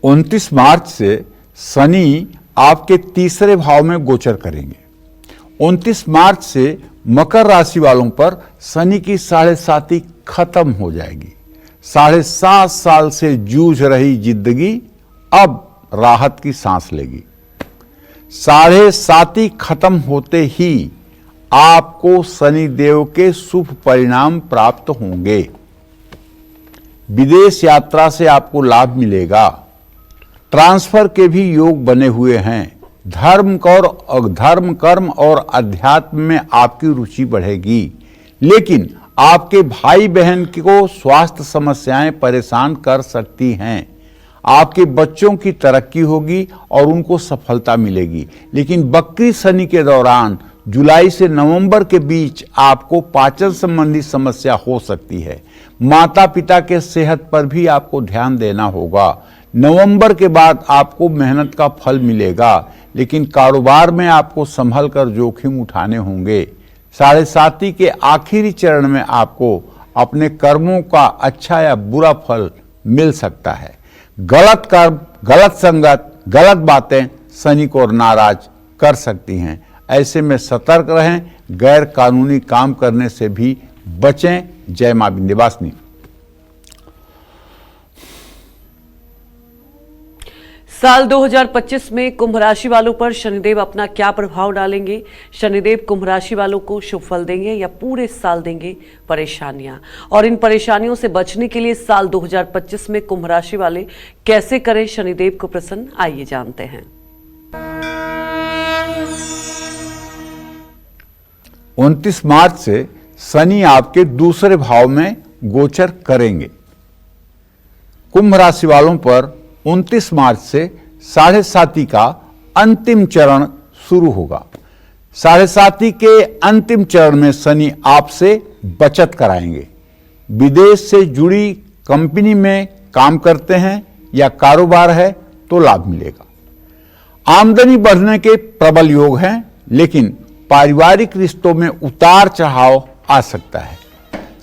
29 मार्च से शनि आपके तीसरे भाव में गोचर करेंगे। 29 मार्च से मकर राशि वालों पर शनि की 7.5 खत्म हो जाएगी। 7.5 साल से जूझ रही जिंदगी अब राहत की सांस लेगी। 7.5 खत्म होते ही आपको शनि देव के शुभ परिणाम प्राप्त होंगे। विदेश यात्रा से आपको लाभ मिलेगा। ट्रांसफर के भी योग बने हुए हैं। धर्म कर्म और अध्यात्म में आपकी रुचि बढ़ेगी, लेकिन आपके भाई बहन को स्वास्थ्य समस्याएं परेशान कर सकती हैं। आपके बच्चों की तरक्की होगी और उनको सफलता मिलेगी, लेकिन वक्री शनि के दौरान जुलाई से नवंबर के बीच आपको पाचन संबंधी समस्या हो सकती है। माता पिता के सेहत पर भी आपको ध्यान देना होगा। नवंबर के बाद आपको मेहनत का फल मिलेगा, लेकिन कारोबार में आपको संभल कर जोखिम उठाने होंगे। 7.5 के आखिरी चरण में आपको अपने कर्मों का अच्छा या बुरा फल मिल सकता है। गलत कर्म, गलत संगत, गलत बातें शनि को नाराज कर सकती हैं। ऐसे में सतर्क रहें, गैर कानूनी काम करने से भी बचें। जय मां विंध्यवासिनी। साल 2025 में कुंभ राशि वालों पर शनिदेव अपना क्या प्रभाव डालेंगे? शनिदेव कुंभ राशि वालों को शुभ फल देंगे या पूरे साल देंगे परेशानियां? और इन परेशानियों से बचने के लिए साल 2025 में कुंभ राशि वाले कैसे करें शनिदेव को प्रसन्न? आइए जानते हैं। 29 मार्च से शनि आपके दूसरे भाव में गोचर करेंगे। कुंभ राशि वालों पर 29 मार्च से 7.5 का अंतिम चरण शुरू होगा। 7.5 के अंतिम चरण में शनि आपसे बचत कराएंगे। विदेश से जुड़ी कंपनी में काम करते हैं या कारोबार है तो लाभ मिलेगा। आमदनी बढ़ने के प्रबल योग हैं, लेकिन पारिवारिक रिश्तों में उतार चढ़ाव आ सकता है।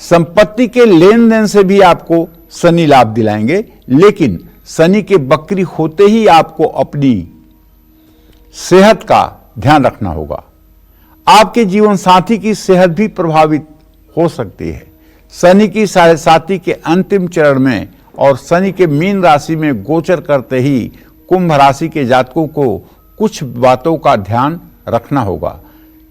संपत्ति के लेन देन से भी आपको शनि लाभ दिलाएंगे, लेकिन शनि के वक्री होते ही आपको अपनी सेहत का ध्यान रखना होगा। आपके जीवन साथी की सेहत भी प्रभावित हो सकती है। शनि की 7.5 के अंतिम चरण में और शनि के मीन राशि में गोचर करते ही कुंभ राशि के जातकों को कुछ बातों का ध्यान रखना होगा।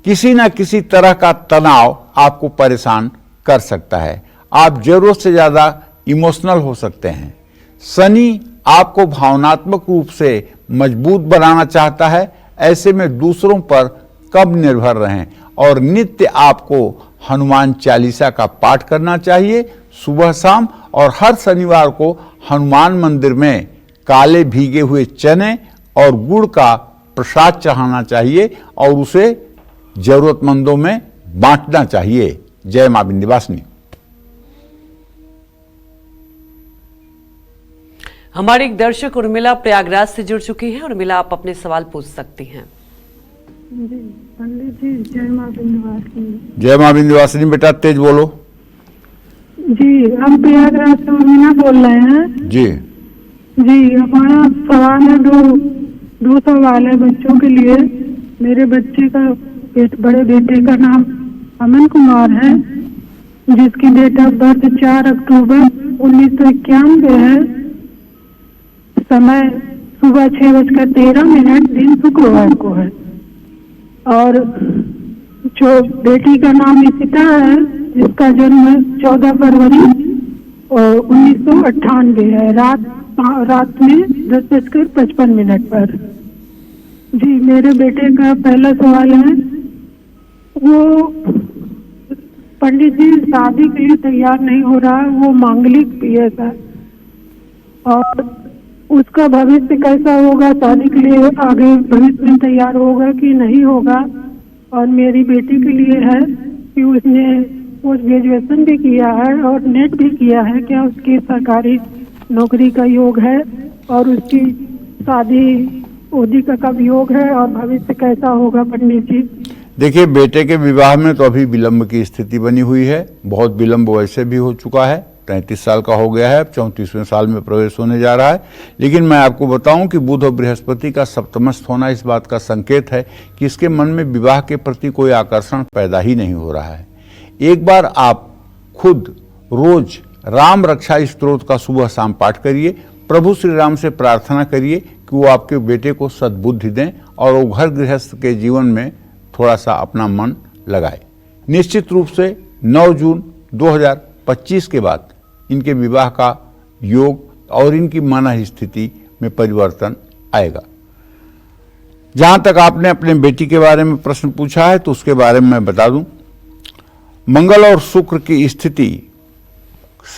किसी न किसी तरह का तनाव आपको परेशान कर सकता है। आप जरूरत से ज्यादा इमोशनल हो सकते हैं। शनि आपको भावनात्मक रूप से मजबूत बनाना चाहता है। ऐसे में दूसरों पर कब निर्भर रहें और नित्य आपको हनुमान चालीसा का पाठ करना चाहिए सुबह शाम, और हर शनिवार को हनुमान मंदिर में काले भीगे हुए चने और गुड़ का प्रसाद चढ़ाना चाहिए और उसे जरूरतमंदों में बांटना चाहिए। जय मां विंध्यवासिनी। हमारे एक दर्शक उर्मिला प्रयागराज से जुड़ चुकी हैं। उर्मिला, आप अपने सवाल पूछ सकती हैं। जी पंडित जी, जय मां विंध्यवासिनी। जय मां विंध्यवासिनी। बेटा तेज बोलो। जी, हम प्रयागराज से उर्मिला बोल रहे हैं। जी जी, हमारा सवाल है, दो सवाल है बच्चों के लिए। मेरे बच्चे का बड़े बेटे का नाम अमन कुमार है, जिसकी डेट ऑफ बर्थ 4 अक्टूबर 1991 है। समय सुबह 6:13, दिन शुक्रवार को है। और जो बेटी का नाम इशिता है, जिसका जन्म 14 फरवरी 1998 है, रात में 10:55 पर। जी, मेरे बेटे का पहला सवाल है, वो पंडित जी शादी के लिए तैयार नहीं हो रहा है। वो मांगलिक भी है सर, और उसका भविष्य कैसा होगा, शादी के लिए आगे भविष्य में तैयार होगा कि नहीं होगा। और मेरी बेटी के लिए है कि उसने पोस्ट ग्रेजुएशन भी किया है और नेट भी किया है, क्या उसकी सरकारी नौकरी का योग है, और उसकी शादी उदी का कब योग है, और भविष्य कैसा होगा पंडित जी। देखिए, बेटे के विवाह में तो अभी विलंब की स्थिति बनी हुई है। बहुत विलंब वैसे भी हो चुका है। 33 साल का हो गया है, अब 34वें साल में प्रवेश होने जा रहा है। लेकिन मैं आपको बताऊं कि बुध और बृहस्पति का सप्तमस्थ होना इस बात का संकेत है कि इसके मन में विवाह के प्रति कोई आकर्षण पैदा ही नहीं हो रहा है। एक बार आप खुद रोज राम रक्षा स्तोत्र का सुबह शाम पाठ करिए। प्रभु श्री राम से प्रार्थना करिए कि वो आपके बेटे को सद्बुद्धि दें और वो घर गृहस्थ के जीवन में थोड़ा सा अपना मन लगाए। निश्चित रूप से 9 जून 2025 के बाद इनके विवाह का योग और इनकी मानसिक स्थिति में परिवर्तन आएगा। जहां तक आपने अपने बेटी के बारे में प्रश्न पूछा है, तो उसके बारे में मैं बता दूं, मंगल और शुक्र की स्थिति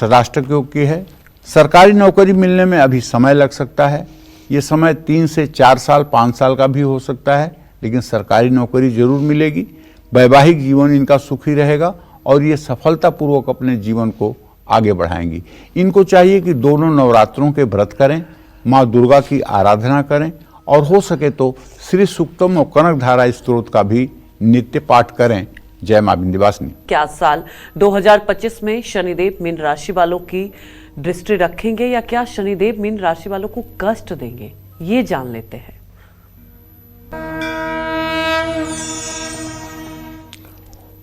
सदाष्टक योग की है। सरकारी नौकरी मिलने में अभी समय लग सकता है। ये समय 3 से 4 साल 5 साल का भी हो सकता है, लेकिन सरकारी नौकरी जरूर मिलेगी। वैवाहिक जीवन इनका सुखी रहेगा और ये सफलतापूर्वक अपने जीवन को आगे बढ़ाएंगी। इनको चाहिए कि दोनों नवरात्रों के व्रत करें, माँ दुर्गा की आराधना करें, और हो सके तो श्री सूक्तम और कनक धारा स्तोत्र का भी नित्य पाठ करें। जय मां विंध्यवासिनी। क्या साल 2025 में शनिदेव मीन राशि वालों की दृष्टि रखेंगे या क्या शनिदेव मीन राशि वालों को कष्ट देंगे, ये जान लेते हैं।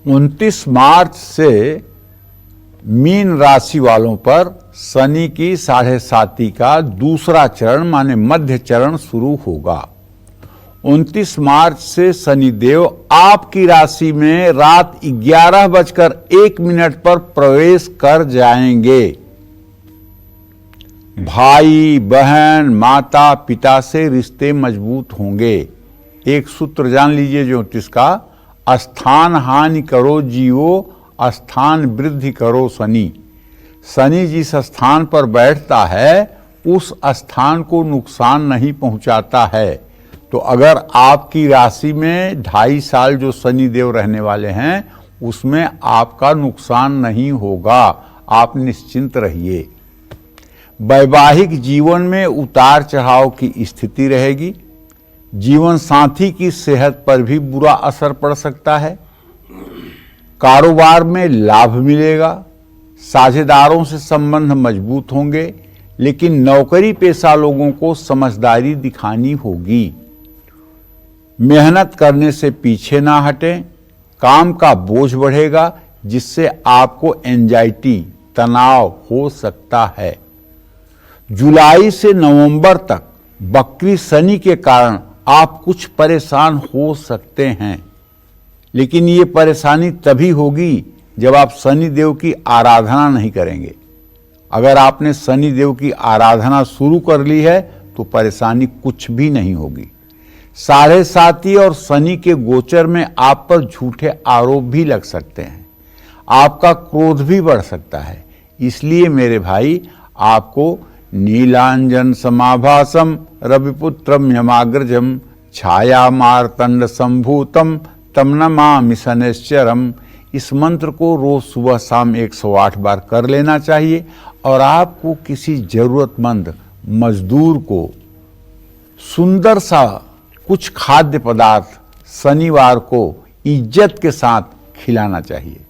29 मार्च से मीन राशि वालों पर शनि की 7.5 का दूसरा चरण माने मध्य चरण शुरू होगा। 29 मार्च से शनिदेव आपकी राशि में रात 11:01 पर प्रवेश कर जाएंगे। भाई बहन माता पिता से रिश्ते मजबूत होंगे। एक सूत्र जान लीजिए ज्योतिष का, स्थान हानि करो जीवो, स्थान वृद्धि करो शनि। शनि जिस स्थान पर बैठता है उस स्थान को नुकसान नहीं पहुंचाता है। तो अगर आपकी राशि में 2.5 साल जो शनि देव रहने वाले हैं उसमें आपका नुकसान नहीं होगा, आप निश्चिंत रहिए। वैवाहिक जीवन में उतार चढ़ाव की स्थिति रहेगी। जीवन साथी की सेहत पर भी बुरा असर पड़ सकता है। कारोबार में लाभ मिलेगा। साझेदारों से संबंध मजबूत होंगे, लेकिन नौकरी पेशा लोगों को समझदारी दिखानी होगी। मेहनत करने से पीछे ना हटें। काम का बोझ बढ़ेगा जिससे आपको एंजाइटी तनाव हो सकता है। जुलाई से नवंबर तक वक्री शनि के कारण आप कुछ परेशान हो सकते हैं, लेकिन ये परेशानी तभी होगी जब आप शनि देव की आराधना नहीं करेंगे। अगर आपने शनि देव की आराधना शुरू कर ली है तो परेशानी कुछ भी नहीं होगी। 7.5 और शनि के गोचर में आप पर झूठे आरोप भी लग सकते हैं। आपका क्रोध भी बढ़ सकता है। इसलिए मेरे भाई, आपको नीलांजन समाभासम रविपुत्रम यमाग्रजम छाया मारतंड संभूतम तम नमामि शनैश्चरम, इस मंत्र को रोज सुबह शाम 108 बार कर लेना चाहिए। और आपको किसी जरूरतमंद मजदूर को सुंदर सा कुछ खाद्य पदार्थ शनिवार को इज्जत के साथ खिलाना चाहिए।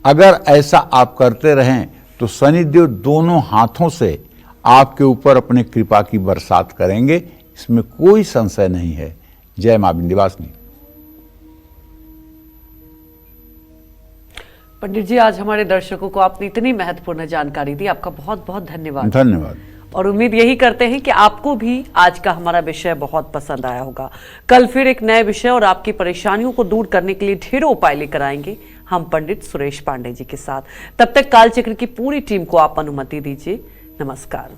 अगर ऐसा आप करते रहें तो शनिदेव दोनों हाथों से आपके ऊपर अपने कृपा की बरसात करेंगे, इसमें कोई संशय नहीं है। जय मां विंध्यवासिनी। पंडित जी, आज हमारे दर्शकों को आपने इतनी महत्वपूर्ण जानकारी दी, आपका बहुत बहुत धन्यवाद। धन्यवाद। और उम्मीद यही करते हैं कि आपको भी आज का हमारा विषय बहुत पसंद आया होगा। कल फिर एक नए विषय और आपकी परेशानियों को दूर करने के लिए ढेरों उपाय लेकर आएंगे हम पंडित सुरेश पांडे जी के साथ। तब तक कालचक्र की पूरी टीम को आप अनुमति दीजिए। नमस्कार।